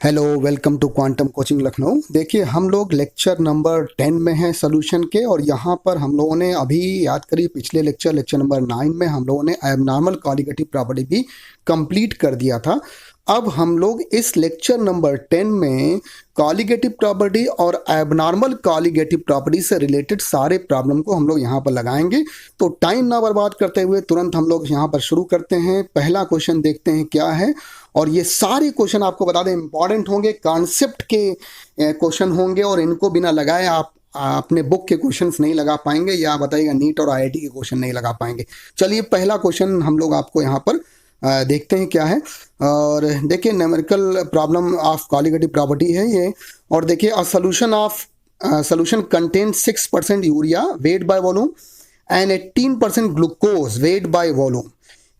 Hello, welcome to quantum coaching Lucknow. देखिए, हम लोग लेक्चर नंबर 10 में हैं सॉल्यूशन के, और यहाँ पर हम लोगों ने अभी याद करिए पिछले लेक्चर नंबर 9 में हम लोगों ने एबनॉर्मल कॉलिगेटिव प्रॉपर्टी भी कंप्लीट कर दिया था। अब हम लोग इस लेक्चर नंबर 10 में कॉलिगेटिव प्रॉपर्टी और एबनॉर्मल कॉलिगेटिव प्रॉपर्टी से रिलेटेड सारे प्रॉब्लम को हम लोग यहाँ पर लगाएंगे। तो टाइम ना बर्बाद करते हुए तुरंत हम लोग यहाँ पर शुरू करते हैं। पहला क्वेश्चन देखते हैं क्या है, और ये सारे क्वेश्चन आपको बता दें इंपॉर्टेंट होंगे, कॉन्सेप्ट के क्वेश्चन होंगे, और इनको बिना लगाए आप अपने बुक के क्वेश्चंस नहीं लगा पाएंगे, या बताइएगा नीट और आईआईटी के क्वेश्चन नहीं लगा पाएंगे। चलिए, पहला क्वेश्चन हम लोग आपको यहाँ पर देखते हैं क्या है। और देखिए, numerical problem of colligative property है ये। और देखिए, a solution contain 6% urea weight by volume and 18% glucose weight by volume.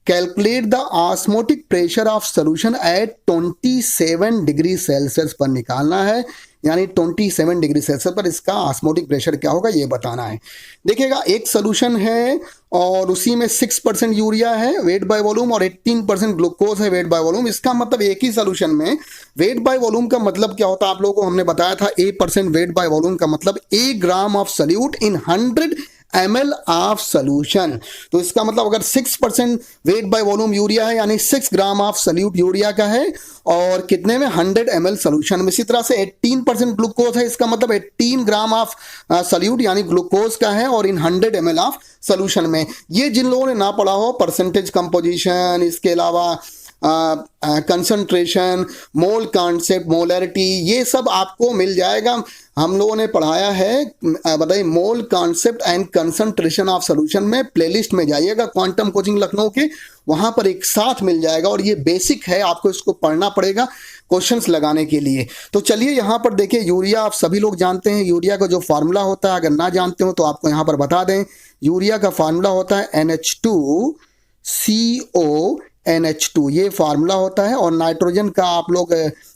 Calculate the osmotic pressure of solution at 27 degree Celsius पर निकालना है, यानी 27 डिग्री सेल्सियस पर इसका ऑस्मोटिक प्रेशर क्या होगा ये बताना है। देखिएगा, एक सोल्यूशन है और उसी में 6% यूरिया है वेट बाय वॉल्यूम और 18% ग्लूकोज है वेट बाय वॉल्यूम। इसका मतलब एक ही सोल्यूशन में वेट बाय वॉल्यूम का मतलब क्या होता है आप लोगों को हमने बताया था। A% वेट बाय वॉल्यूम का मतलब A gram of solute in 100 ml of solution. तो इसका मतलब अगर 6% वेट बाय वॉल्यूम यूरिया है, यानी 6 ग्राम ऑफ सोल्यूट यूरिया का है, और कितने में 100 ml सोल्यूशन में। इसी तरह से 18% ग्लूकोज है, इसका मतलब 18 ग्राम ऑफ सोल्यूट यानी ग्लूकोज का है, और इन 100 ml ऑफ सोल्यूशन में। ये जिन लोगों ने ना पढ़ा हो, परसेंटेज कंपोजिशन, इसके अलावा कंसंट्रेशन, मोल कॉन्सेप्ट, मोलरिटी, ये सब आपको मिल जाएगा। हम लोगों ने पढ़ाया है, बताइए, mole concept and concentration of solution में। प्लेलिस्ट में जाइएगा क्वांटम कोचिंग लखनऊ के, वहां पर एक साथ मिल जाएगा, और ये बेसिक है, आपको इसको पढ़ना पड़ेगा क्वेश्चंस लगाने के लिए। तो चलिए यहाँ पर देखिए, यूरिया आप सभी लोग जानते हैं, यूरिया का जो फार्मूला होता है, अगर ना जानते हो तो आपको यहाँ पर बता दें। यूरिया का फार्मूला होता है NH2CO NH2, ये फार्मूला होता है। और नाइट्रोजन का आप लोग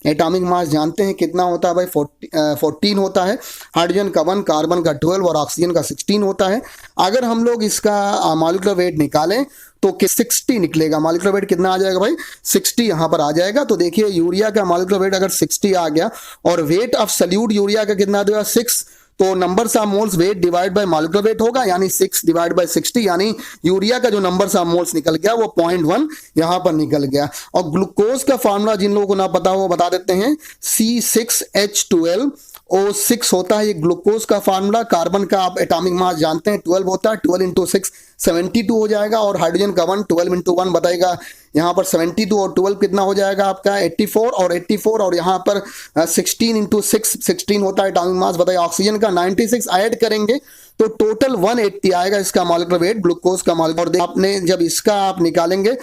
एटॉमिक मास जानते हैं कितना होता है भाई, 14 होता है। हाइड्रोजन का 1, कार्बन का 12 और ऑक्सीजन का 16 होता है। अगर हम लोग इसका मॉलिक्यूलर वेट निकालें तो 60 निकलेगा। मॉलिक्यूलर वेट कितना आ जाएगा भाई, 60 यहाँ पर आ जाएगा। तो देखिए, यूरिया का मॉलिक्यूलर वेट अगर 60 आ गया, और वेट ऑफ सल्यूट यूरिया का कितना देगा 6, तो numbers of moles weight divide by molecular weight होगा, यानी 6 डिवाइड बाय 60, यानी यूरिया का जो नंबर्स ऑफ मोल्स निकल गया वो 0.1 यहां पर निकल गया। और ग्लूकोज का फार्मूला जिन लोगों को ना पता हो बता देते हैं, C6H12O6 होता है ये ग्लूकोज का फार्मूला। कार्बन का आप एटॉमिक मास जानते हैं 12 होता है, 12 × 6 72 हो जाएगा। और हाइड्रोजन का 1, 12 × 1 बताएगा यहाँ पर 72, और 12 कितना हो जाएगा आपका 84, और 84, और यहाँ पर 16 × 6 16 होता है एटॉमिक मास। बताइए, ऑक्सीजन का 96 ऐड करेंगे तो टोटल 180 आएगा इसका मॉलिक्यूलर वेट, ग्लूकोज का मॉलिक्यूलर। और आपने जब इसका आप निकालेंगे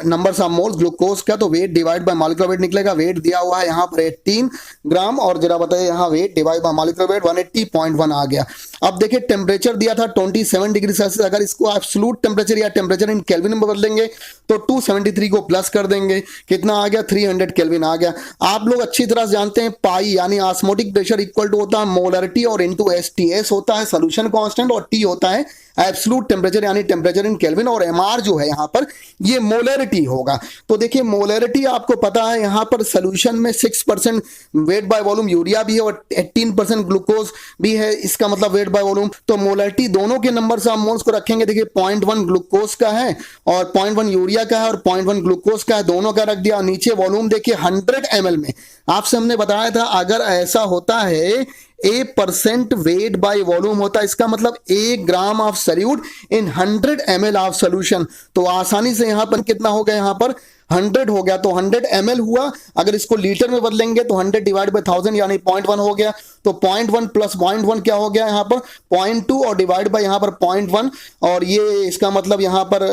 नंबर्स ऑफ मोल्स ग्लूकोज का, तो weight divide by molecular weight निकलेगा। वेट दिया हुआ है यहाँ पर 18 ग्राम, और जरा बताइए यहाँ weight divide by molecular weight 180.1 आ गया। अब देखिए, टेम्परेचर दिया था 27 डिग्री सेल्सियस, अगर इसको एब्सोल्यूट टेम्परेचर या टेम्परेचर इन केल्विन में बदलेंगे तो 273 को प्लस कर देंगे, कितना आ गया 300 केल्विन आ गया। आप लोग अच्छी तरह से जानते हैं, पाई यानी ऑस्मोटिक प्रेशर इक्वल टू होता है मोलरिटी और इनटू STS होता है सॉल्यूशन कांस्टेंट, और T होता है एब्सोल्यूट टेम्परेचर यानी टेम्परेचर इन केल्विन, और MR जो है यहाँ पर ये मोलरिटी होगा। तो देखिए, मोलरिटी आपको पता है, यहाँ पर सोल्यूशन में 6% वेट बाय वॉल्यूम यूरिया भी है और 18% ग्लूकोज भी है, इसका मतलब वेट बाय वॉल्यूम। तो मोलरिटी दोनों के नंबर ऑफ मोल्स को रखेंगे। देखिए, 0.1 ग्लूकोज का है और 0.1 यूरिया का है और 0.1 ग्लूकोज का है, दोनों का रख दिया। और नीचे वॉल्यूम देखिए 100 ml में। आपसे हमने बताया था अगर ऐसा होता है A% वेट बाय वॉल्यूम होता है, इसका मतलब A gram of solute in 100 ml of solution. तो आसानी से यहाँ पर कितना हो गया, यहाँ पर 100 हो गया, तो 100 ml हुआ। अगर इसको लीटर में बदलेंगे तो 100 डिवाइड बाय 1000 यानी 0.1 हो गया। तो 0.1 प्लस 0.1 क्या हो गया यहाँ पर 0.2, और डिवाइड बाय यहाँ पर 0.1, और ये इसका मतलब यहाँ पर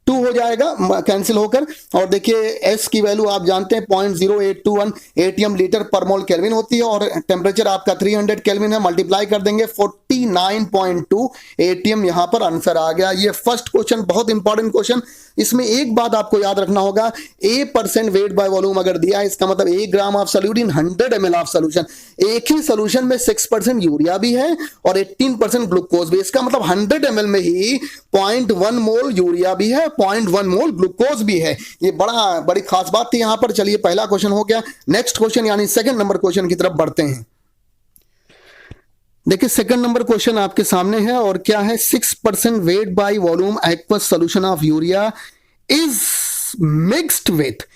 2 हो जाएगा कैंसिल होकर। और देखिए, S की वैल्यू आप जानते हैं 0.0821 ATM लीटर पर मोल केल्विन होती है, और टेम्परेचर आपका 300 केल्विन है। मल्टीप्लाई कर देंगे 49.2 ATM, यहाँ पर आंसर आ गया। ये फर्स्ट क्वेश्चन बहुत इंपॉर्टेंट क्वेश्चन। इसमें एक बात आपको याद रखना होगा, A% वेट बाय वॉल्यूम अगर दिया है, इसका मतलब 1 gram of solute in 100 ml of solution. एक ही सोल्यूशन में 6% यूरिया भी है और 18% ग्लूकोज भी, इसका मतलब 100 ml में ही 0.1 मोल यूरिया भी है, 0.1 मोल ग्लूकोज भी है। ये बड़ी खास बात थी यहाँ पर। चलिए पहला क्वेश्चन हो गया। नेक्स्ट क्वेश्चन यानी सेकंड नंबर क्वेश्चन की तरफ बढ़ते हैं। देखिए सेकंड नंबर क्वेश्चन आपके सामने है और क्या है, 6% wait by volume aqueous solution of urea is mixed with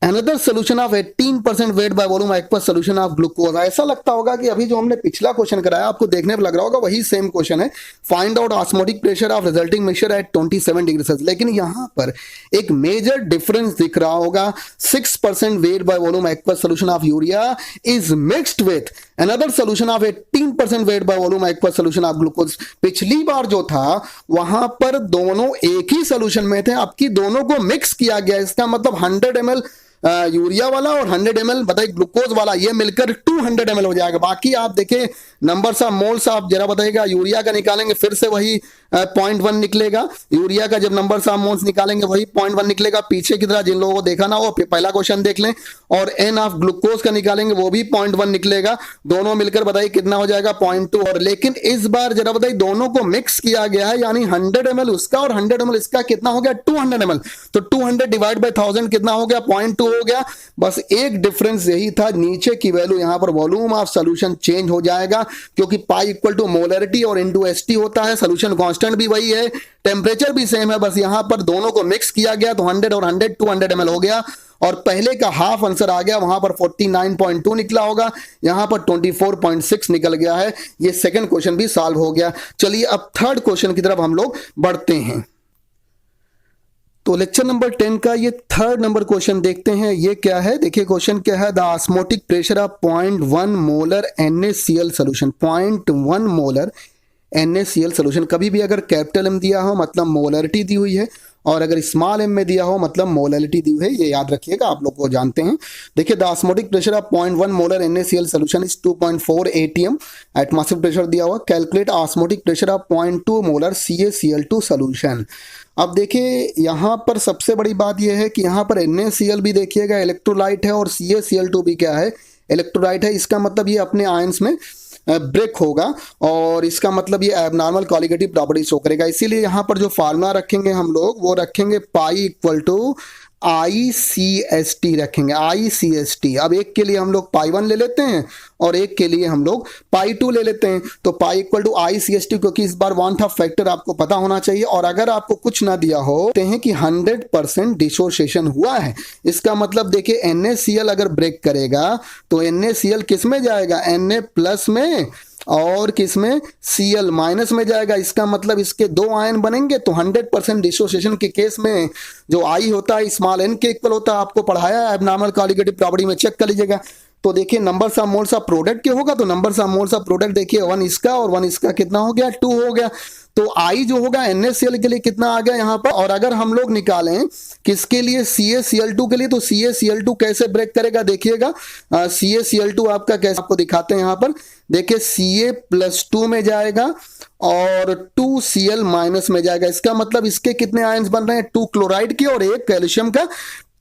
another solution of 18% wait by volume aqueous solution of glucose. ऐसा लगता होगा कि अभी जो हमने पिछला क्वेश्चन कराया आपको देखने पर लग रहा होगा वही सेम क्वेश्चन है, find out osmotic pressure of resulting mixture eight 27 degree Celsius. लेकिन यहां पर एक मेजर डिफरेंस दिख रहा होगा। 6% wait by volume aqueous solution of urea is mixed with another solution of 18% wait by volume aqueous solution of glucose. पिछली बार जो था वहां पर दोनों एक ही सोल्यूशन में थे, अब की दोनों को मिक्स किया गया। इसका मतलब 100 ml यूरिया वाला और 100 ml बताइए ग्लूकोज वाला, ये मिलकर 200 ml हो जाएगा। बाकी आप देखें नंबर्स ऑफ मोल्स आप जरा बताइएगा, यूरिया का निकालेंगे फिर से वही 0.1 निकलेगा। यूरिया का जब नंबर्स ऑफ मोल्स निकालेंगे वही 0.1 निकलेगा। पीछे की तरह जिन लोगों को देखा ना हो पहला क्वेश्चन देख लें। और एन ऑफ ग्लूकोज का निकालेंगे वो भी 0.1 निकलेगा। दोनों मिलकर बताइए कितना हो जाएगा, 0.2। और लेकिन इस बार जरा बताइए दोनों को मिक्स किया गया है, यानी 100 ml उसका और 100 ml इसका, कितना हो गया 200 ml। तो 200 डिवाइड बाय 1000 कितना हो गया, 0.2 हो गया। बस एक डिफरेंस यही था, नीचे की वैल्यू यहां पर वॉल्यूम ऑफ सॉल्यूशन चेंज हो जाएगा क्योंकि पाई इक्वल टू मोलरिटी और इनटू एसटी होता है। सॉल्यूशन कांस्टेंट भी वही है, टेम्परेचर भी सेम है, बस यहां पर दोनों को मिक्स किया गया तो 100 और 100 200 ml हो गया। और पहले का हाफ आंसर आ गया, वहां पर 49.2 निकला होगा, यहां पर 24.6 निकल गया है। ये सेकंड क्वेश्चन भी सॉल्व हो गया। चलिए अब थर्ड क्वेश्चन की तरफ हम लोग बढ़ते हैं। तो लेक्चर नंबर 10 का ये थर्ड नंबर क्वेश्चन देखते हैं। ये क्या है, देखिए क्वेश्चन क्या है, the osmotic pressure of 0.1 molar NaCl solution. 0.1 molar NaCl solution, कभी भी अगर कैपिटल एम दिया हो मतलब मोलरिटी दी हुई है, और अगर स्मॉल एम में दिया हो मतलब मोलरिटी दी हुई है, ये याद रखिएगा, आप लोग को जानते हैं। देखिए the osmotic pressure of 0.1 molar NaCl solution is 2.4 atm, atmospheric pressure दिया हुआ। Calculate osmotic pressure of 0.2 molar CaCl2 solution. अब देखिए यहाँ पर सबसे बड़ी बात यह है कि यहाँ पर NaCl भी देखिएगा इलेक्ट्रोलाइट है और CaCl2 भी क्या है, इलेक्ट्रोलाइट है। इसका मतलब ये अपने आयंस में ब्रेक होगा और इसका मतलब ये एबनॉर्मल कॉलिगेटिव प्रॉपर्टी शो करेगा। इसीलिए यहाँ पर जो फार्मूला रखेंगे हम लोग वो रखेंगे पाई इक्वल टू ICST रखेंगे, ICST। अब एक के लिए हम लोग पाई 1 ले लेते हैं और एक के लिए हम लोग पाई 2 ले लेते हैं। तो पाई इक्वल टू ICST, क्योंकि इस बार वांट ऑफ फैक्टर आपको पता होना चाहिए। और अगर आपको कुछ ना दिया हो कहते हैं कि 100% डिसोसिएशन हुआ है, इसका मतलब देखिए NaCl अगर ब्रेक करेगा तो NaCl किस में जाएगा, Na प्लस में, और किसमें Cl माइनस में जाएगा। इसका मतलब इसके दो आयन बनेंगे। तो 100% डिसोसिएशन के केस में जो I होता है स्मॉल n के इक्वल होता है, आपको पढ़ाया है एबनॉर्मल कॉलिगेटिव प्रॉपर्टी में, चेक कर लीजिएगा। तो देखिए numbers of moles of product क्या होगा, तो numbers of moles of product देखिए 1 इसका और 1 इसका कितना हो गया, 2 हो गया। तो I जो होगा NaCl के लिए कितना आ गया यहाँ पर। और अगर हम लोग निकालें किसके लिए, CaCl2 के लिए, तो CaCl2 कैसे ब्रेक करेगा देखिएगा। CaCl2 आपका कैसे, आपको दिखाते हैं यहाँ पर। देखिए Ca+2 में जाएगा और 2Cl माइनस में जाएगा। इसका मतलब इसके कितने आयंस बन रहे हैं, 2 क्लोराइड के और 1 कैल्शियम का,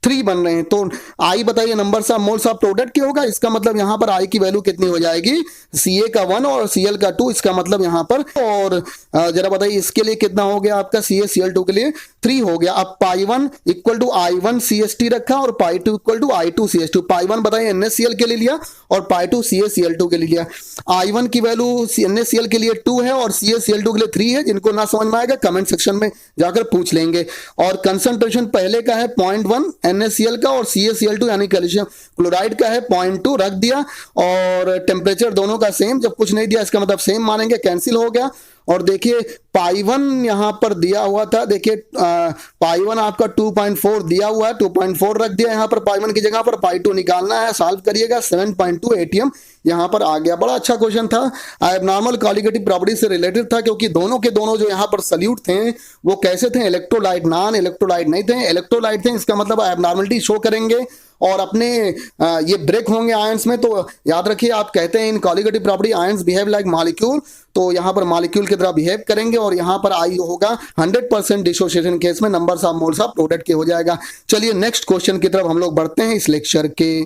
3 बन रहे हैं। तो I बताइए numbers of moles of product क्या होगा। इसका मतलब यहाँ पर I की वैल्यू कितनी हो जाएगी, Ca का 1 और Cl का 2। इसका मतलब यहाँ पर, और जरा बताइए इसके लिए कितना हो गया आपका, CaCl2 के लिए 3 हो गया। अब पाई 1 इक्वल टू I1CST रखा और पाई 2 इक्वल टू I2CST। पाई 1 बताइए NaCl के लिए लिया और पाई 2 CaCl2 के लिए लिया। I1 की वैल्यू NaCl के लिए 2 है और CaCl2 के लिए 3 है। जिनको ना समझ में आएगा कमेंट सेक्शन में जाकर पूछ लेंगे। और कंसंट्रेशन पहले का है 0.1 NaCl का और CaCl2 यानी कैल्शियम क्लोराइड का है 0.2 रख दिया। और टेम्परेचर दोनों का सेम, जब कुछ नहीं दिया इसका मतलब सेम मानेंगे, कैंसिल हो गया। और देखिए पाई 1 यहां पर दिया हुआ था, देखिए पाई 1 आपका 2.4 दिया हुआ है, 2.4 रख दिया यहाँ पर पाई 1 की जगह पर। पाई 2 निकालना है, सॉल्व करिएगा, 7.2 atm यहाँ पर आ गया। बड़ा अच्छा क्वेश्चन था, एबनॉर्मल कॉलिगेटिव प्रॉपर्टी से रिलेटेड था, क्योंकि दोनों के दोनों जो यहाँ पर सल्यूट थे वो कैसे थे, इलेक्ट्रोलाइट, नॉन इलेक्ट्रोलाइट नहीं थे, इलेक्ट्रोलाइट थे। इसका मतलब एबनॉर्मलिटी शो करेंगे और अपने ये ब्रेक होंगे आयंस में। तो याद रखिए, आप कहते हैं in colligative property ions behave like molecule, तो यहाँ पर मॉलिक्यूल की तरह बिहेव करेंगे। और यहाँ पर I होगा 100% डिसोसिएशन केस में numbers of moles of product के हो जाएगा। चलिए नेक्स्ट क्वेश्चन की तरफ हम लोग बढ़ते हैं इस लेक्चर के।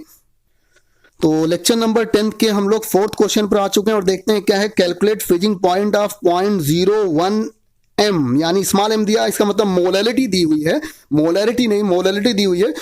तो लेक्चर नंबर 10 के हम लोग 4th क्वेश्चन पर आ चुके हैं और देखते हैं क्या है। Calculate freezing point of 0.01 M, यानी स्मॉल एम दिया, इसका मतलब मोलैलिटी दी हुई है, मोलैलिटी नहीं मोलैलिटी दी हुई है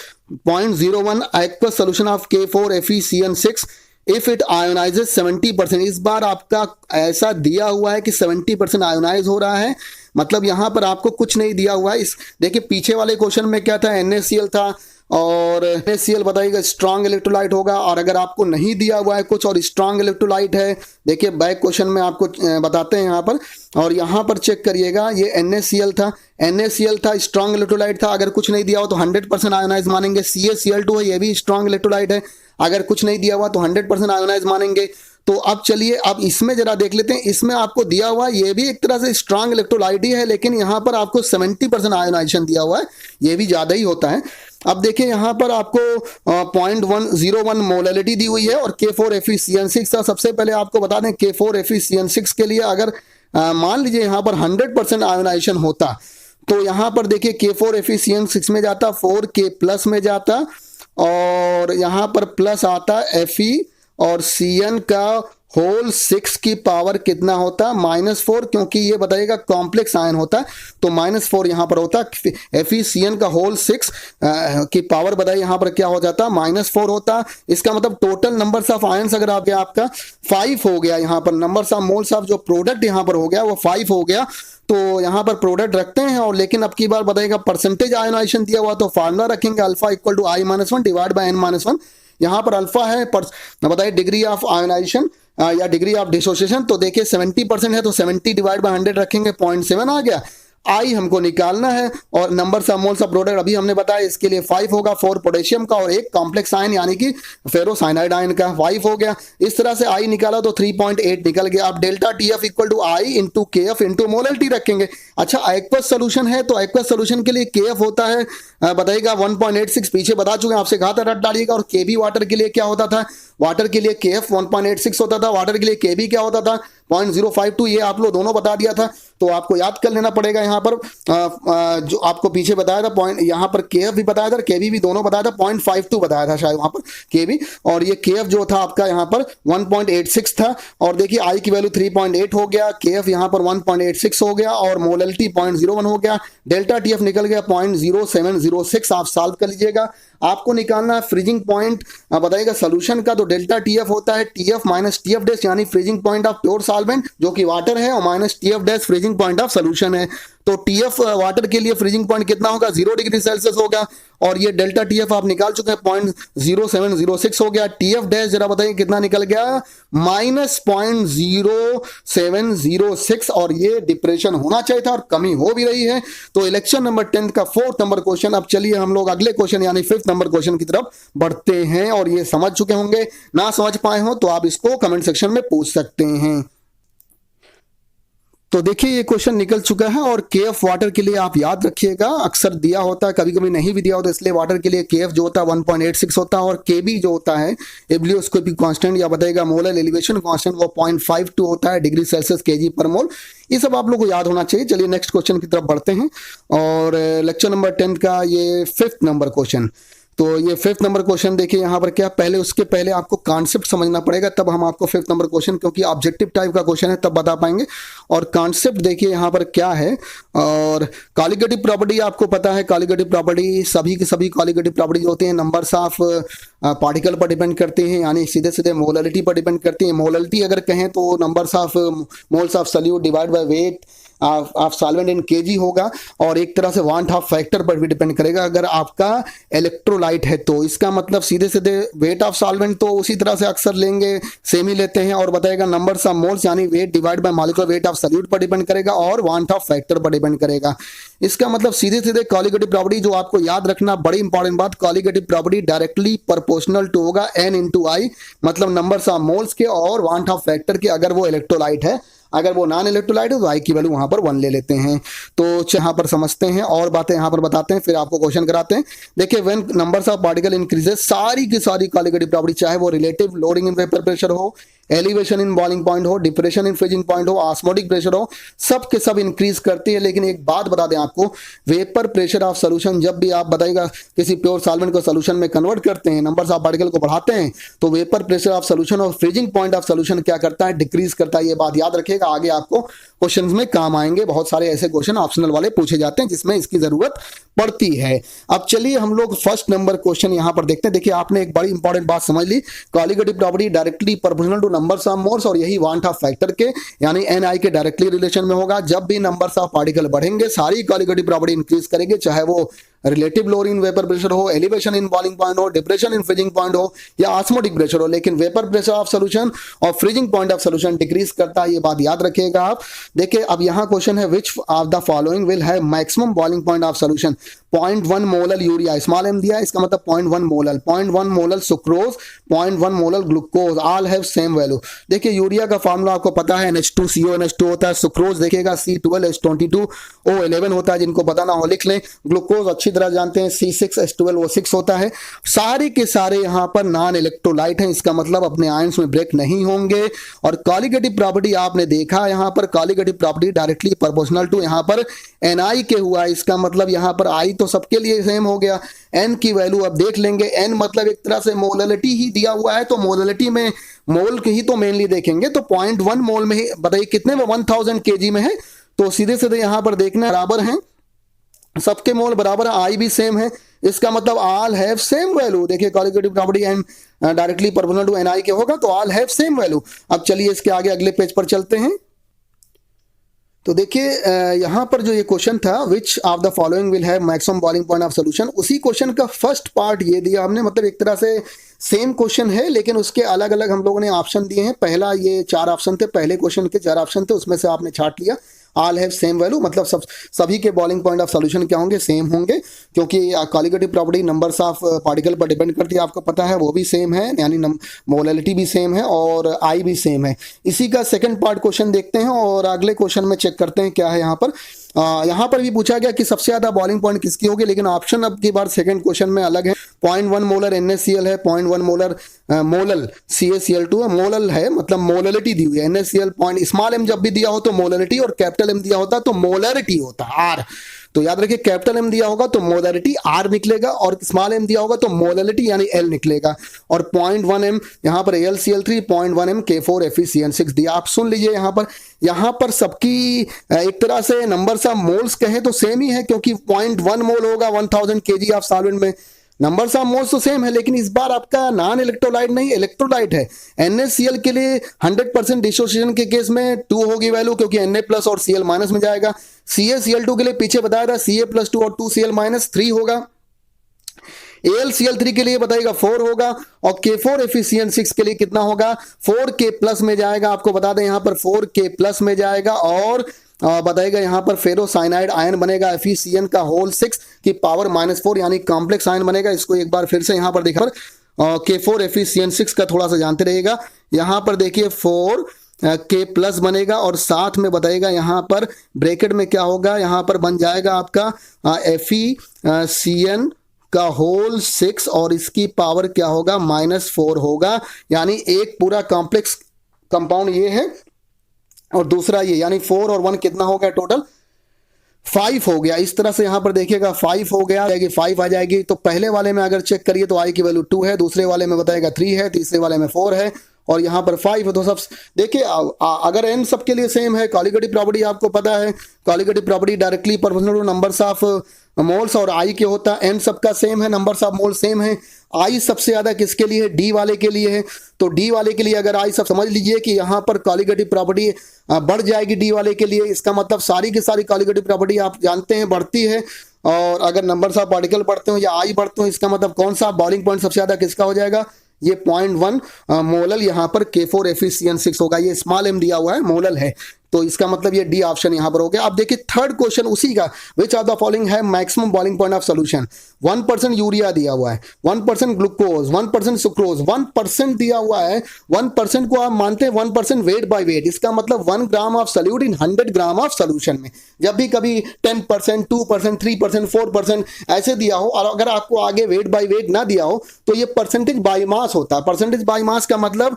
0.01 aqueous solution of K4FeCN6 if it ionises 70%। इस बार आपका ऐसा दिया हुआ है कि 70% आयोनाइज हो रहा है, मतलब यहां पर आपको कुछ नहीं दिया हुआ है। इस देखिए पीछे वाले क्वेश्चन में क्या था, NaCl था, और NaCl बताइएगा स्ट्रांग इलेक्ट्रोलाइट होगा, और अगर आपको नहीं दिया हुआ है कुछ और स्ट्रांग इलेक्ट्रोलाइट है, देखिए बैक क्वेश्चन में आपको बताते हैं यहाँ पर, और यहाँ पर चेक करिएगा ये NaCl था, NaCl था, स्ट्रांग इलेक्ट्रोलाइट था, अगर कुछ नहीं दिया हो तो 100% आयोनाइज मानेंगे। CaCl2 है, ये भी स्ट्रांग इलेक्ट्रोलाइट है, अगर कुछ नहीं दिया हुआ तो 100% आयोनाइज मानेंगे। तो अब चलिए अब इसमें जरा देख लेते हैं, इसमें आपको दिया हुआ ये भी एक तरह से स्ट्रांग इलेक्ट्रोलाइट ही है, लेकिन यहाँ पर आपको 70% आयोनाइजेशन दिया हुआ है, ये भी ज्यादा ही होता है। अब देखिए यहाँ पर आपको 0.101 मोलैलिटी दी हुई है और K4FeCN6 था। सबसे पहले आपको बता दें K4FeCN6 के लिए अगर मान लीजिए यहाँ पर 100% आयोनाइजेशन होता तो यहाँ पर देखिए K4FeCN6 में जाता 4K प्लस में जाता, और यहाँ पर प्लस आता Fe और Cn का होल 6 की पावर कितना होता, -4, क्योंकि ये बताइएगा कॉम्प्लेक्स आयन होता तो -4 यहाँ पर होता। FeCN का होल 6 की पावर बताइए यहाँ पर क्या हो जाता, -4 होता। इसका मतलब टोटल नंबर्स ऑफ आयन्स अगर आप आपका 5 हो गया, यहाँ पर नंबर्स ऑफ मोल्स ऑफ जो प्रोडक्ट यहाँ पर हो गया वो 5 हो गया। तो यहाँ पर प्रोडक्ट रखते हैं, और लेकिन अब की बार बताइएगा परसेंटेज आयोनाइजेशन दिया हुआ तो फार्मूला रखेंगे alpha equal to I-1 divide by N-1। यहाँ पर अल्फा है बताइए डिग्री ऑफ आयोनाइजेशन या डिग्री ऑफ डिसोसिएशन, तो देखिए 70% है तो 70 डिवाइड बाय 100 रखेंगे, 0.7 आ गया। आई हमको निकालना है, और number of moles of product अभी हमने बताया इसके लिए 5 होगा, 4 पोटेशियम का और एक कॉम्प्लेक्स आयन यानी कि फेरोसाइनाइड आयन का 5 हो गया। इस तरह से आई निकाला तो 3.8 निकल गया। अब delta TF equal to I into KF into molality रखेंगे। अच्छा एक्वस सोल्यूशन है तो एक्वस सोल्यूशन के लिए KF होता है बताइएगा 1.86, पीछे बता चुके हैं, आपसे कहा था रट डालिएगा। और KB वाटर के लिए क्या होता था, वाटर के लिए KF 1.86 होता था, वाटर के लिए KB क्या होता था 0.052, ये आप लोग दोनों बता दिया था, तो आपको याद कर लेना पड़ेगा। यहाँ पर जो आपको पीछे बताया था पॉइंट, यहाँ पर KF भी बताया था और KB भी दोनों बताया था, 0.52 बताया था शायद वहां पर KB, और ये KF जो था आपका यहाँ पर 1.86 था। और देखिए आई की वैल्यू 3.8 हो गया, KF यहाँ पर 1.86 हो गया, और मोलैलिटी 0.01 हो गया। डेल्टा TF निकल गया 0.0706, आप सॉल्व कर लीजिएगा। आपको निकालना है फ्रीजिंग पॉइंट बताइएगा सोल्यूशन का, तो डेल्टा TF होता है TF माइनस TF डैश, यानी freezing point of pure solvent जो कि वाटर है, और minus TF dash freezing point of solution है। तो TF वाटर के लिए फ्रीजिंग पॉइंट कितना होगा, 0 डिग्री सेल्सियस होगा, और ये डेल्टा TF आप निकाल चुके हैं 0.0706 हो गया। TF डैश जरा बताइए कितना निकल गया, -0.0706, और ये डिप्रेशन होना चाहिए था और कमी हो भी रही है। तो इलेक्शन नंबर 10 का 4th नंबर क्वेश्चन। अब चलिए हम लोग अगले क्वेश्चन यानी 5th नंबर क्वेश्चन की तरफ बढ़ते हैं, और ये समझ चुके होंगे, ना समझ पाए हो तो आप इसको कमेंट सेक्शन में पूछ सकते हैं। तो देखिए ये क्वेश्चन निकल चुका है, और KF वाटर के लिए आप याद रखिएगा, अक्सर दिया होता है, कभी कभी नहीं भी दिया होता, इसलिए वाटर के लिए KF जो होता है 1.86 होता है, और KB जो होता है एब्लियोस्कोपिक कांस्टेंट या बताएगा मोलर एलिवेशन कांस्टेंट वो 0.52 होता है डिग्री सेल्सियस kg पर मोल। ये सब आप लोग को याद होना चाहिए। चलिए नेक्स्ट क्वेश्चन की तरफ बढ़ते हैं, और लेक्चर नंबर 10 का ये 5th नंबर क्वेश्चन। तो ये 5th नंबर क्वेश्चन देखिए यहाँ पर क्या, पहले उसके पहले आपको कॉन्सेप्ट समझना पड़ेगा, तब हम आपको 5th नंबर क्वेश्चन, क्योंकि ऑब्जेक्टिव टाइप का क्वेश्चन है तब बता पाएंगे। और कॉन्सेप्ट देखिए यहाँ पर क्या है, और कॉलिगेटिव प्रॉपर्टी आपको पता है, कॉलिगेटिव प्रॉपर्टी सभी की सभी कॉलिगेटिव प्रॉपर्टी होती हैं नंबर्स ऑफ पार्टिकल पर डिपेंड करते हैं, यानी सीधे सीधे मोलैलिटी पर डिपेंड करती है। मोलैलिटी अगर कहें तो numbers of moles of solute divide by weight of solvent in kg होगा, और एक तरह से वांट ऑफ फैक्टर पर भी डिपेंड करेगा अगर आपका इलेक्ट्रोलाइट है तो। इसका मतलब सीधे सीधे वेट ऑफ सॉल्वेंट तो उसी तरह से अक्सर लेंगे, सेम ही लेते हैं, और बताएगा नंबर्स ऑफ मोल्स यानी weight divide by molecular weight of solute पर डिपेंड करेगा, और वांट ऑफ फैक्टर पर डिपेंड करेगा। इसका मतलब सीधे सीधे कॉलिगेटिव प्रॉपर्टी जो आपको याद रखना, बड़ी इंपॉर्टेंट बात, colligative property directly proportional to होगा N इंटू I, मतलब नंबर्स ऑफ मोल्स के और वांट ऑफ फैक्टर के, अगर वो इलेक्ट्रोलाइट है। अगर वो नॉन इलेक्ट्रोलाइट है तो I की वैल्यू वहां पर 1 ले लेते हैं। तो यहाँ पर समझते हैं और बातें यहाँ पर बताते हैं, फिर आपको क्वेश्चन कराते हैं। देखिए when numbers of particle increases, सारी की सारी कॉलिगेटिव प्रॉपर्टी, चाहे वो relative loading in vapour pressure हो, एलिवेशन इन बॉइलिंग पॉइंट हो, डिप्रेशन इन फ्रीजिंग पॉइंट हो, ऑस्मोटिक प्रेशर हो, सब के सब इंक्रीज करती है। लेकिन एक बात बता दें आपको, वेपर प्रेशर ऑफ सोल्यूशन जब भी आप बताइएगा किसी प्योर सॉल्वेंट को सोल्यूशन में कन्वर्ट करते हैं, नंबर्स ऑफ पार्टिकल को बढ़ाते हैं, तो वेपर प्रेशर ऑफ सोल्यूशन और फ्रीजिंग पॉइंट ऑफ सोल्यूशन क्या करता है, डिक्रीज करता है। ये बात याद रखिएगा, आगे आपको क्वेश्चंस में काम आएंगे। बहुत सारे ऐसे क्वेश्चन ऑप्शनल वाले पूछे जाते हैं जिसमें इसकी जरूरत पड़ती है। अब चलिए हम लोग फर्स्ट नंबर क्वेश्चन यहां पर देखते हैं। देखिए आपने एक बड़ी इंपॉर्टेंट बात समझ ली, colligative property directly proportional to numbers of moles, और यही वांट ऑफ फैक्टर के यानी एनआई के डायरेक्टली रिलेशन में होगा। जब भी नंबर्स ऑफ पार्टिकल बढ़ेंगे सारी कॉलिगेटिव प्रॉपर्टी इंक्रीज करेंगे, चाहे वो relative lower in vapour pressure हो, एलिवेशन इन बॉइलिंग पॉइंट हो, डिप्रेशन इन फ्रीजिंग पॉइंट हो, या ऑस्मोटिक प्रेशर हो। लेकिन वेपर प्रेशर ऑफ सोल्यूशन और freezing point of solution decrease करता है, ये बात याद रखिएगा आप। देखिए अब यहां क्वेश्चन है, which of the following will have maximum boiling point of solution. 0.1 molal urea, small M दिया, इसका मतलब 0.1 molal, 0.1 molal sucrose, 0.1 molal glucose, all have same value. देखिए यूरिया का फॉर्मूला आपको पता है, NH2CO NH2 होता है, सुक्रोज देखिएगा C12H22O11 होता है, जिनको पता ना हो लिख लें। ग्लूकोज अच्छी तरह जानते हैं, C6H12O6 होता है। सारे के सारे यहाँ पर नॉन इलेक्ट्रोलाइट हैं, इसका मतलब अपने आयंस में ब्रेक नहीं होंगे। और कॉलिगेटिव प्रॉपर्टी आपने देखा यहाँ पर, colligative property directly proportional to यहाँ पर NI के हुआ, इसका मतलब यहाँ पर I तो सबके लिए सेम हो गया। N की वैल्यू अब देख लेंगे, N मतलब एक तरह से मोललिटी ही दिया हुआ है, तो मोललिटी में मोल की ही तो मेनली देखेंगे। तो 0.1 मोल में ही बताइए कितने में, 1000 kg में है, तो सीधे सीधे यहाँ पर देखना बराबर हैं, सबके मोल बराबर है, I भी सेम है, इसका मतलब ऑल हैव सेम वैल्यू। देखिए colligative property and directly proportional to NI के होगा तो ऑल हैव सेम वैल्यू। अब चलिए इसके आगे अगले पेज पर चलते हैं। तो देखिए यहाँ पर जो ये क्वेश्चन था, विच of the following will have maximum boiling point of solution, उसी क्वेश्चन का फर्स्ट पार्ट ये दिया हमने, मतलब एक तरह से सेम क्वेश्चन है लेकिन उसके अलग अलग हम लोगों ने ऑप्शन दिए हैं। पहला ये 4 ऑप्शन थे, पहले क्वेश्चन के 4 ऑप्शन थे, उसमें से आपने छांट लिया ऑल हैव सेम वैल्यू, मतलब सभी के बॉइलिंग पॉइंट ऑफ सोल्यूशन क्या होंगे, सेम होंगे, क्योंकि colligative property numbers of particle पर डिपेंड करती है, आपको पता है, वो भी सेम है, यानी मोलैलिटी भी सेम है और आई भी सेम है। इसी का सेकंड पार्ट क्वेश्चन देखते हैं और अगले क्वेश्चन में चेक करते हैं क्या है यहाँ पर। यहाँ पर भी पूछा गया कि सबसे ज्यादा बॉइलिंग पॉइंट किसकी होगी, लेकिन ऑप्शन अब की बार सेकंड क्वेश्चन में अलग है। 0.1 मोलर NaCl है, 0.1 मोलर मोलल CaCl2 है, मोलल है मतलब मोललिटी दी हुई है। NaCl पॉइंट स्मॉल m जब भी दिया हो तो मोललिटी, और कैपिटल M दिया होता तो मोलरिटी होता R। तो याद रखिए कैपिटल M दिया होगा तो मोलरिटी R निकलेगा, और स्मॉल m दिया होगा तो मोललिटी यानी L निकलेगा। और 0.1 m यहाँ पर AlCl3, 0.1 m K4FeCN6 दिया। आप सुन लीजिए यहाँ पर सबकी एक तरह से नंबर्स ऑफ मोल्स कहें तो सेम ही है, क्योंकि 0.1 मोल होगा 1000 kg ऑफ सॉल्वेंट में। नंबर्स ऑफ मोल्स तो सेम है, लेकिन इस बार आपका नॉन इलेक्ट्रोलाइट नहीं इलेक्ट्रोलाइट है। NaCl के लिए 100% डिसोसिएशन के केस में 2 होगी वैल्यू, क्योंकि Na प्लस और Cl माइनस में जाएगा। CaCl2 के लिए पीछे बताया था Ca+2 और 2Cl माइनस 3 होगा। AlCl3 के लिए बताइएगा 4 होगा, और K4FeCN6 के लिए कितना होगा, 4K प्लस में जाएगा। आपको बता दें यहाँ पर 4K प्लस में जाएगा, और बताएगा यहाँ पर फेरोसाइनाइड आयन बनेगा FeCN का होल 6 की पावर -4, यानी कॉम्प्लेक्स आयन बनेगा। इसको एक बार फिर से यहाँ पर देखा, K4FeCN6 का थोड़ा सा जानते रहिएगा। यहाँ पर देखिए 4K प्लस बनेगा, और साथ में बताएगा यहाँ पर ब्रैकेट में क्या होगा, यहाँ पर बन जाएगा आपका FeCN का होल 6, और इसकी पावर क्या होगा, -4 होगा। यानी एक पूरा कॉम्प्लेक्स कंपाउंड ये है और दूसरा ये, यानी 4 और 1 कितना हो गया, टोटल 5 हो गया। इस तरह से यहाँ पर देखिएगा 5 हो गया, 5 आ जाएगी। तो पहले वाले में अगर चेक करिए तो I की वैल्यू 2 है, दूसरे वाले में बताएगा 3 है, तीसरे वाले में 4 है, और यहाँ पर 5 है। तो सब देखिए अगर n सबके लिए सेम है, कॉलिगेटिव प्रॉपर्टी आपको पता है, colligative property directly proportional to numbers of moles, और I के होता है, n सबका सेम है, नंबर्स ऑफ मोल सेम है। I सबसे ज्यादा किसके लिए है, D वाले के लिए है। तो D वाले के लिए अगर I सब समझ लीजिए कि यहाँ पर कॉलिगेटिव प्रॉपर्टी बढ़ जाएगी D वाले के लिए, इसका मतलब सारी की सारी कॉलिगेटिव प्रॉपर्टी आप जानते हैं बढ़ती है। और अगर नंबर्स ऑफ पार्टिकल बढ़ते हो या I बढ़ते हो, इसका मतलब कौन सा बॉइलिंग पॉइंट सबसे ज्यादा किसका हो जाएगा, ये 0.1 मोलल यहाँ पर K4FeCN6 होगा। ये स्मॉल m दिया हुआ है, मोलल है, तो इसका मतलब ये डी ऑप्शन यहाँ पर हो गया। अब देखिए थर्ड क्वेश्चन उसी का, विच ऑफ द फॉलोइंग है maximum boiling point of solution. 1% urea दिया हुआ है, 1% ग्लूकोज, 1% सुक्रोज, 1% दिया हुआ है। 1% को आप मानते हैं 1% वेट बाय वेट, इसका मतलब 1 gram of solute in 100 gram of solution में। जब भी कभी 10%, 2%, 3%, 4% ऐसे दिया हो और अगर आपको आगे वेट बाय वेट ना दिया हो तो ये परसेंटेज बाय मास होता है। परसेंटेज बाय मास का मतलब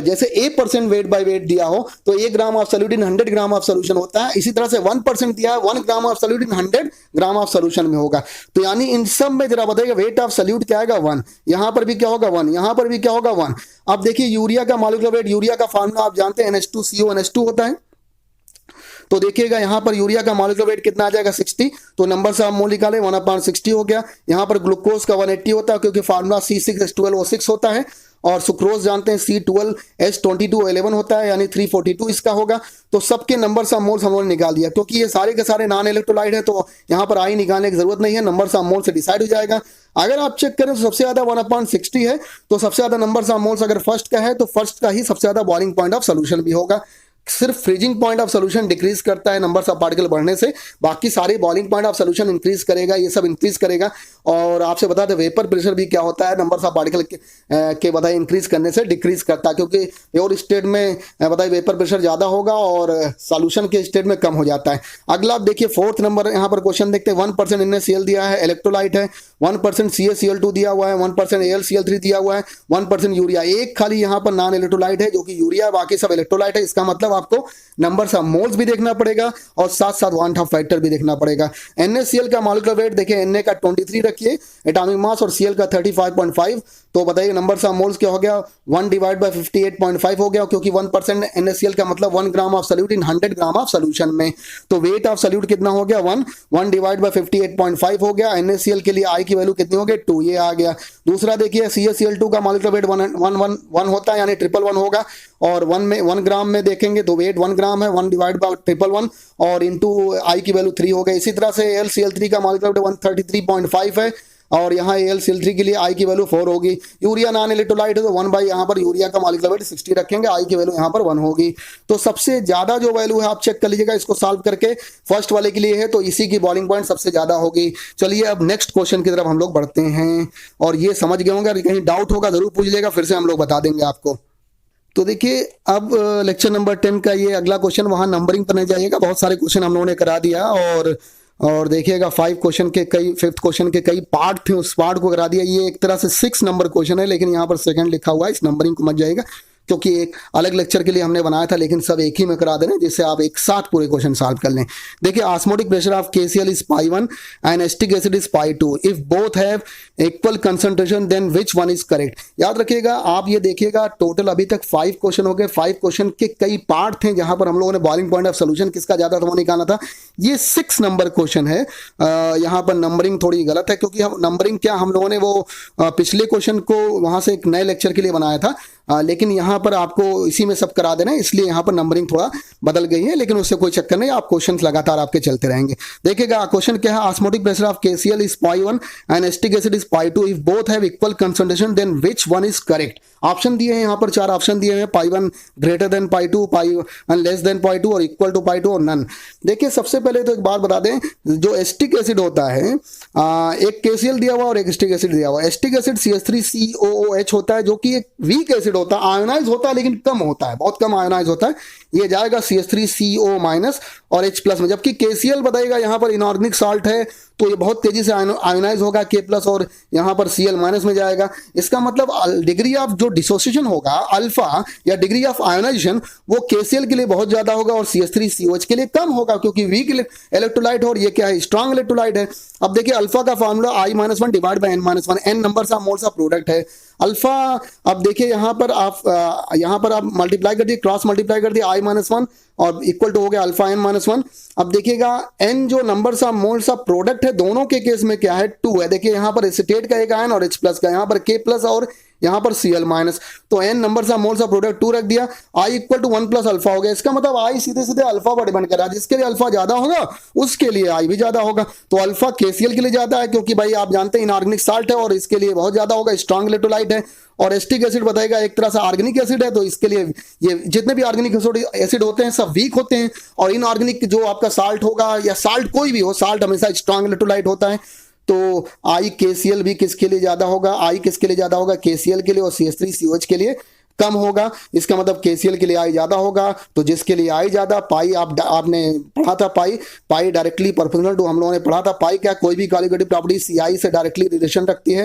जैसे A% वेट बाय वेट दिया हो तो 1 gram of solute in 100 gram of solution होता है। इसी तरह से 1% दिया है, 1 gram of solute in 100 gram of solution में होगा। तो यानी इन सब में जरा बताइएगा वेट ऑफ सॉल्यूट क्या आएगा 1, यहां पर भी क्या होगा 1, यहां पर भी क्या होगा 1। अब देखिए यूरिया का मॉलिक्यूलर वेट, यूरिया का फार्मूला आप जानते हैं NH2CO NH2 होता है। तो देखिएगा यहां पर यूरिया का मॉलिक्यूलर वेट कितना आ जाएगा 60, तो नंबर से आप मोल निकाले 1/60 हो गया। यहां पर ग्लूकोज का 180 होता है क्योंकि फार्मूला C6H12O6 होता है, और सुक्रोज जानते हैं C12H22O11 होता है यानी 342 इसका होगा। तो सबके नंबर ऑफ मोल्स हम लोगों ने निकाल दिया, क्योंकि ये सारे के सारे नॉन इलेक्ट्रोलाइट है तो यहाँ पर आई निकालने की जरूरत नहीं है, नंबर ऑफ मोल से डिसाइड हो जाएगा। अगर आप चेक करें तो सबसे ज्यादा 1/60 है, तो सबसे ज्यादा नंबर ऑफ मोल्स अगर फर्स्ट का है तो फर्स्ट का ही सबसे ज्यादा बॉइलिंग पॉइंट ऑफ सोल्यूशन भी होगा। सिर्फ freezing point of solution decrease करता है नंबर्स ऑफ पार्टिकल बढ़ने से, बाकी सारे boiling point of solution increase करेगा, ये सब इंक्रीज करेगा। और आपसे बता दें वेपर प्रेशर भी क्या होता है, नंबर्स ऑफ पार्टिकल के बताइए इंक्रीज करने से डिक्रीज करता है, क्योंकि प्योर स्टेट में बताइए वेपर प्रेशर ज्यादा होगा और सोल्यूशन के स्टेट में कम हो जाता है। अगला आप देखिए फोर्थ नंबर यहाँ पर क्वेश्चन देखते हैं। 1% NaCl दिया है, इलेक्ट्रोलाइट है, 1% CaCl2 दिया हुआ है, 1% AlCl3 दिया हुआ है, 1% यूरिया, एक खाली यहाँ पर नॉन इलेक्ट्रोलाइट है जो कि यूरिया, बाकी सब इलेक्ट्रोलाइट है। इसका मतलब आपको नंबर्स ऑफ मोल्स भी देखना पड़ेगा और साथ साथ वांट ऑफ फैक्टर भी देखना पड़ेगा। NaCl का मॉलिक्यूलर वेट देखिए, Na का 23 रखिए एटॉमिक मास और Cl का 35.5, तो बताइए नंबर्स ऑफ मोल्स क्या हो गया 1/58.5 हो गया, क्योंकि 1% NaCl का मतलब 1 gram of solute in 100 gram of solution में। तो वेट ऑफ सॉल्यूट कितना हो गया 1/58.5 हो गया। NaCl के लिए I की वैल्यू कितनी हो गई 2, ये आ गया। दूसरा देखिए CaCl2 का मॉलिक्यूलर वेट 1 होता है यानी 111 होगा, और 1 ग्राम में देखेंगे तो वेट 1 ग्राम है, 1/111 और इंटू I की वैल्यू 3 हो गया। इसी तरह से AlCl3 का मॉलिक्यूलर वेट 133.5 है और यहाँ AlCl3 के लिए I की वैल्यू 4 होगी। यूरिया नॉन इलेक्ट्रोलाइट है तो 1 बाई यहाँ पर यूरिया का मॉलिक्यूलर वेट 60 रखेंगे, I की वैल्यू यहाँ पर 1 होगी। तो सबसे ज्यादा जो वैल्यू है आप चेक कर लीजिएगा, इसको सॉल्व करके फर्स्ट वाले के लिए है तो इसी की बॉइलिंग पॉइंट सबसे ज्यादा होगी। चलिए अब नेक्स्ट क्वेश्चन की तरफ हम लोग बढ़ते हैं, और ये समझ गए होंगे, कहीं डाउट होगा जरूर पूछ लीजिएगा, फिर से हम लोग बता देंगे आपको। तो देखिए अब लेक्चर नंबर 10 का ये अगला क्वेश्चन, वहां नंबरिंग पर नहीं जाइएगा, बहुत सारे क्वेश्चन हम लोगों ने करा दिया, और देखिएगा 5 क्वेश्चन के कई 5th क्वेश्चन के कई पार्ट थे, उस पार्ट को करा दिया। ये एक तरह से 6 नंबर क्वेश्चन है, लेकिन यहाँ पर सेकंड लिखा हुआ है, इस नंबरिंग को मत जाइएगा, क्योंकि एक अलग लेक्चर के लिए हमने बनाया था, लेकिन सब एक ही में करा दे रहे हैं जिससे आप एक साथ पूरे क्वेश्चन सॉल्व कर लें। देखिए osmotic pressure of KCl is pi1 and acetic acid is pi2, if both have equal concentration then which one is correct. याद रखिएगा, आप ये देखिएगा टोटल अभी तक 5 क्वेश्चन हो गए, 5 क्वेश्चन के कई पार्ट थे जहां पर हम लोगों ने बॉइलिंग पॉइंट ऑफ सोल्यूशन किसका ज्यादा था वो निकालना था। ये 6 नंबर क्वेश्चन है। यहाँ पर नंबरिंग थोड़ी गलत है, क्योंकि हम नंबरिंग क्या हम लोगों ने वो पिछले क्वेश्चन को वहां से एक नए लेक्चर के लिए बनाया था, लेकिन यहाँ पर आपको इसी में सब करा देना है, इसलिए यहाँ पर नंबरिंग थोड़ा बदल गई है, लेकिन उससे कोई चक्कर नहीं, आप क्वेश्चन लगातार आपके चलते रहेंगे। देखिएगा क्वेश्चन क्या है, osmotic pressure of KCl is pi1 and acetic acid is pi2, if both have equal concentration then which one is correct. Option दिए हैं यहाँ पर 4 ऑप्शन दिए हैं, pi1 greater than pi2, pi1 less than pi2 और equal to pi2 और none. देखिए सबसे पहले तो एक बात बता दें, जो एसिटिक एसिड होता है, एक KCl दिया हुआ और एक एसिटिक एसिड दिया हुआ। एसिटिक एसिड CH3COOH होता है, जो कि एक वीक एसिड होता है, आयोनाइज होता है लेकिन कम होता है, बहुत कम आयोनाइज होता है, ये जाएगा CH3CO- और H+ में। जबकि KCl बताएगा यहाँ पर इनऑर्गेनिक साल्ट है तो ये बहुत तेजी से आयोनाइज होगा K+ और यहाँ पर Cl- में जाएगा। इसका मतलब डिग्री ऑफ जो डिसोसिएशन होगा अल्फा या डिग्री ऑफ आयोनाइजेशन वो KCl के लिए बहुत ज्यादा होगा और CH3COH के लिए कम होगा, क्योंकि वीक इलेक्ट्रोलाइट और ये क्या है स्ट्रॉन्ग इलेक्ट्रोलाइट है। अब देखिए अल्फा का formula I-1 divide by N-1, N number of moles of product है अल्फा। अब देखिए यहाँ पर आप मल्टीप्लाई कर दिए, क्रॉस मल्टीप्लाई कर दिए I-1 और इक्वल टू हो गया अल्फा N-1। अब देखिएगा N जो numbers of moles of product है दोनों के केस में क्या है 2 है। देखिए यहाँ पर एसिटेट का एक आयन और H+ का, यहाँ पर K+ और यहाँ पर Cl माइनस, तो n number of moles of product 2 रख दिया, I equal to 1 plus alpha हो गया। इसका मतलब I सीधे सीधे अल्फा पर डिपेंड कर रहा है, जिसके लिए अल्फा ज्यादा होगा उसके लिए I भी ज्यादा होगा। तो अल्फा KCl के लिए ज्यादा है, क्योंकि भाई आप जानते हैं इनऑर्गेनिक साल्ट है और इसके लिए बहुत ज्यादा होगा, स्ट्रॉन्ग इलेक्ट्रोलाइट है। और एसिटिक एसिड बताएगा एक तरह से ऑर्गेनिक एसिड है, तो इसके लिए ये जितने भी ऑर्गेनिक एसिड होते हैं सब वीक होते हैं, और इनऑर्गेनिक जो आपका साल्ट होगा या साल्ट कोई भी हो, साल्ट हमेशा स्ट्रॉन्ग इलेक्ट्रोलाइट होता है। तो I KCl भी किसके लिए ज्यादा होगा, I किसके लिए ज्यादा होगा, KCl के लिए, और CH3COH के लिए कम होगा। इसका मतलब KCl के लिए I ज्यादा होगा, तो जिसके लिए I ज्यादा, पाई आपने पढ़ा था, पाई डायरेक्टली प्रोपोर्शनल टू, हम लोगों ने पढ़ा था पाई क्या, कोई भी कॉलीगेटिव प्रॉपर्टी CI से डायरेक्टली रिलेशन रखती है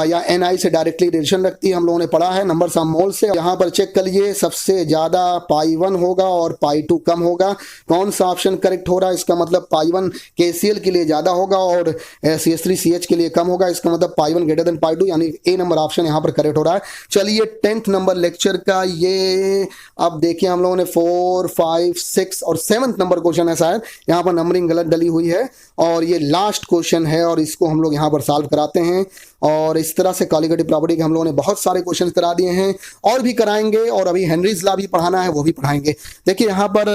या NI से डायरेक्टली रिलेशन रखती है, हम लोगों ने पढ़ा है नंबर ऑफ मोल से। यहाँ पर चेक कर लिए, सबसे ज्यादा पाई1 होगा और पाई2 कम होगा। कौन सा ऑप्शन करेक्ट हो रहा है, इसका मतलब पाई1 KCl के लिए ज्यादा होगा और CH3CH के लिए कम होगा, इसका मतलब पाई1 ग्रेटर देन पाई2, यानी ए नंबर ऑप्शन यहाँ पर करेक्ट हो रहा है। चलिए 10th नंबर लेक्चर का ये अब देखिए, हम लोगों ने 4, 5, 6 और 7th नंबर क्वेश्चन है, शायद यहाँ पर नंबरिंग गलत डली हुई है, और ये लास्ट क्वेश्चन है और इसको हम लोग यहाँ पर सॉल्व कराते हैं। और इस तरह से कॉलीगेटिव प्रॉपर्टी के हम लोगों ने बहुत सारे क्वेश्चन करा दिए हैं और भी कराएंगे, और अभी हेनरीज लॉ भी पढ़ाना है, वो भी पढ़ाएंगे। देखिए यहाँ पर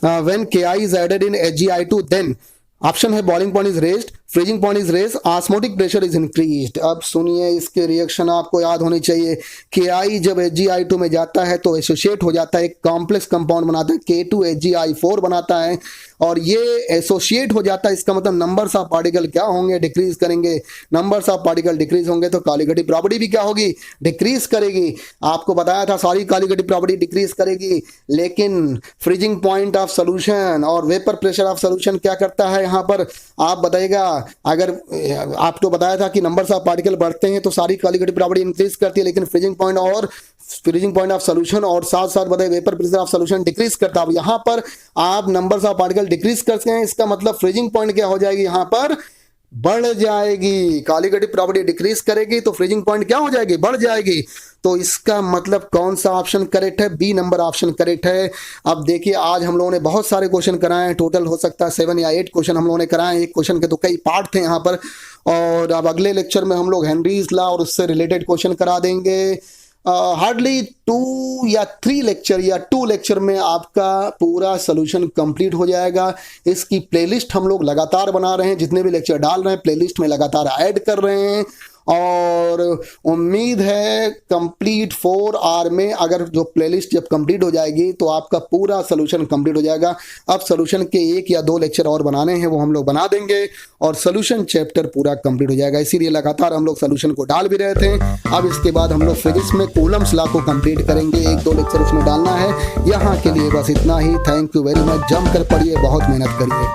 when KI is added in HgI2 then option है boiling point is raised, freezing point is raised, osmotic pressure is increased. अब सुनिए इसके रिएक्शन आपको याद होनी चाहिए। KI जब HgI2 में जाता है तो एसोसिएट हो जाता है, एक कॉम्प्लेक्स कंपाउंड बनाता है, K2HgI4 बनाता है, और ये एसोसिएट हो जाता है। इसका मतलब नंबर्स ऑफ पार्टिकल क्या होंगे, डिक्रीज करेंगे। नंबर्स ऑफ पार्टिकल डिक्रीज होंगे तो कॉलीगेटिव प्रॉपर्टी भी क्या होगी, डिक्रीज करेगी। आपको बताया था सारी कॉलीगेटिव प्रॉपर्टी डिक्रीज करेगी, लेकिन फ्रीजिंग पॉइंट ऑफ सोल्यूशन और वेपर प्रेशर ऑफ सोल्यूशन क्या करता है यहाँ पर, आप बताइएगा। अगर आपको बताया था कि नंबर्स ऑफ पार्टिकल बढ़ते हैं तो सारी कॉलीगेटिव प्रॉपर्टी इंक्रीज करती है, लेकिन फ्रीजिंग पॉइंट ऑफ सोल्यूशन और साथ साथ बताइए vapour pressure of solution decrease करता है। यहाँ पर आप नंबर्स ऑफ पार्टिकल डिक्रीज करते हैं, इसका मतलब फ्रीजिंग पॉइंट क्या हो जाएगी, यहाँ पर बढ़ जाएगी। कॉलीगेटिव प्रॉपर्टी डिक्रीज करेगी तो फ्रीजिंग पॉइंट क्या हो जाएगी, बढ़ जाएगी। तो इसका मतलब कौन सा ऑप्शन करेक्ट है, बी नंबर ऑप्शन करेक्ट है। अब देखिए आज हम लोगों ने बहुत सारे क्वेश्चन कराए हैं, टोटल हो सकता है 7 या 8 क्वेश्चन हम लोगों ने कराए हैं। एक क्वेश्चन के तो कई पार्ट थे यहाँ पर, और अब अगले लेक्चर में हम लोग हेनरीज लॉ और उससे रिलेटेड क्वेश्चन करा देंगे। हार्डली 2 या 3 लेक्चर या 2 लेक्चर में आपका पूरा सोल्यूशन कंप्लीट हो जाएगा। इसकी प्लेलिस्ट हम लोग लगातार बना रहे हैं, जितने भी लेक्चर डाल रहे हैं प्लेलिस्ट में लगातार ऐड कर रहे हैं, और उम्मीद है कंप्लीट 4 आवर में अगर जो प्लेलिस्ट जब कंप्लीट हो जाएगी तो आपका पूरा सोल्यूशन कंप्लीट हो जाएगा। अब सोल्यूशन के 1 या 2 लेक्चर और बनाने हैं, वो हम लोग बना देंगे और सोल्यूशन चैप्टर पूरा कंप्लीट हो जाएगा। इसीलिए लगातार हम लोग सोल्यूशन को डाल भी रहे थे। अब इसके बाद हम लोग फिजिक्स में कूलम्स लॉ को कंप्लीट करेंगे, 1-2 लेक्चर उसमें डालना है। यहाँ के लिए बस इतना ही। Thank you very much. जम कर पढ़िए, बहुत मेहनत करिए।